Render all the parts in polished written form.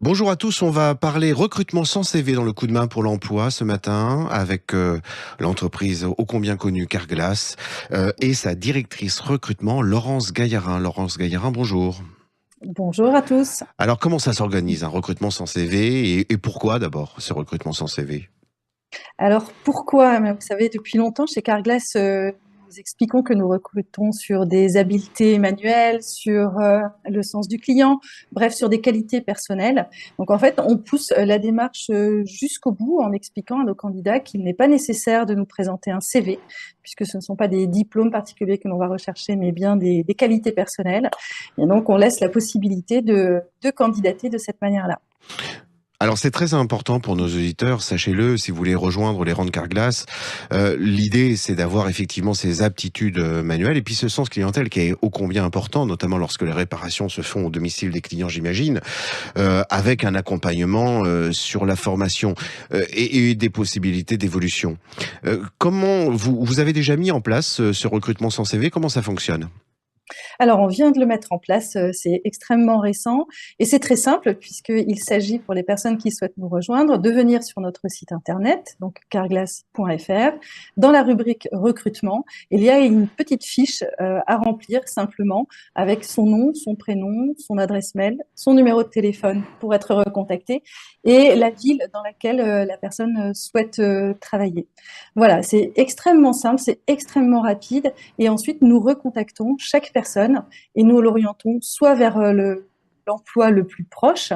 Bonjour à tous, on va parler recrutement sans CV dans le coup de main pour l'emploi ce matin avec l'entreprise ô combien connue Carglass et sa directrice recrutement Laurence Gaillarin. Laurence Gaillarin, bonjour. Bonjour à tous. Alors comment ça s'organise un recrutement sans CV et pourquoi d'abord ce recrutement sans CV? Alors pourquoi? Vous savez, depuis longtemps chez Carglass, nous expliquons que nous recrutons sur des habiletés manuelles, sur le sens du client, bref, sur des qualités personnelles. Donc en fait, on pousse la démarche jusqu'au bout en expliquant à nos candidats qu'il n'est pas nécessaire de nous présenter un CV, puisque ce ne sont pas des diplômes particuliers que l'on va rechercher, mais bien des qualités personnelles. Et donc on laisse la possibilité de candidater de cette manière-là. Alors c'est très important pour nos auditeurs, sachez-le, si vous voulez rejoindre les rangs de Carglass, l'idée c'est d'avoir effectivement ces aptitudes manuelles et puis ce sens clientèle qui est ô combien important, notamment lorsque les réparations se font au domicile des clients, j'imagine, avec un accompagnement sur la formation et des possibilités d'évolution. Comment vous avez déjà mis en place ce recrutement sans CV? Comment ça fonctionne? Alors, on vient de le mettre en place, c'est extrêmement récent et c'est très simple puisqu'il s'agit pour les personnes qui souhaitent nous rejoindre de venir sur notre site internet, donc carglass.fr. Dans la rubrique recrutement, il y a une petite fiche à remplir simplement avec son nom, son prénom, son adresse mail, son numéro de téléphone pour être recontacté et la ville dans laquelle la personne souhaite travailler. Voilà, c'est extrêmement simple, c'est extrêmement rapide et ensuite nous recontactons chaque personne et nous l'orientons soit vers l'emploi le plus proche,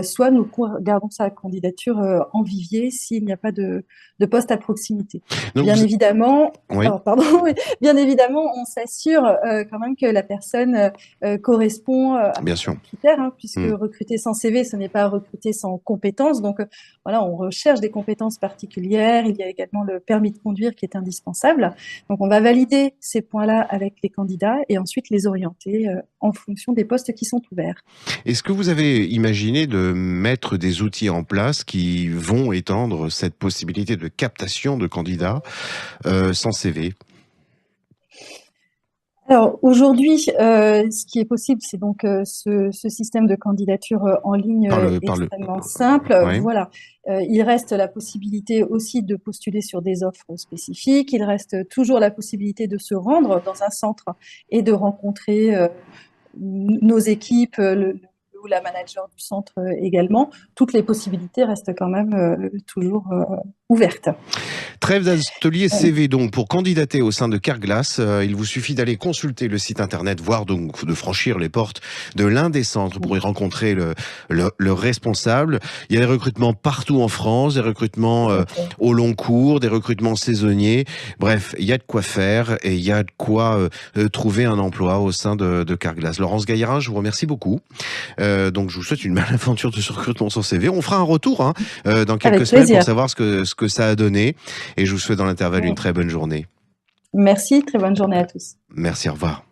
soit nous gardons sa candidature en vivier s'il n'y a pas de poste à proximité. Donc Bien vous évidemment, oui, oh, pardon, oui, bien évidemment, on s'assure quand même que la personne correspond bien à sûr. nos critères, hein, puisque Mmh. recruter sans CV, ce n'est pas recruter sans compétences. Donc voilà, on recherche des compétences particulières. Il y a également le permis de conduire qui est indispensable. Donc, on va valider ces points-là avec les candidats et ensuite les orienter en fonction des postes qui sont ouverts. Est-ce que vous avez imaginé de mettre des outils en place qui vont étendre cette possibilité de captation de candidats, sans CV? Alors aujourd'hui, ce qui est possible, c'est donc ce système de candidature en ligne Par le extrêmement simple. ouais. Voilà, il reste la possibilité aussi de postuler sur des offres spécifiques. Il reste toujours la possibilité de se rendre dans un centre et de rencontrer nos équipes, ou la manager du centre également. Toutes les possibilités restent quand même toujours ouvertes. Trêve d'atelier Euh, CV donc pour candidater au sein de Carglass, il vous suffit d'aller consulter le site internet, voire donc de franchir les portes de l'un des centres pour y rencontrer le responsable. Il y a des recrutements partout en France, des recrutements Tout à fait. au long cours, des recrutements saisonniers. Bref, il y a de quoi faire et il y a de quoi trouver un emploi au sein de Carglass. Laurence Gaillarin, je vous remercie beaucoup. Donc je vous souhaite une belle aventure de ce recrutement sans CV. On fera un retour dans quelques Avec semaines pour plaisir. savoir ce que ça a donné. Et je vous souhaite dans l'intervalle une très bonne journée. Merci, très bonne journée à tous. Merci, au revoir.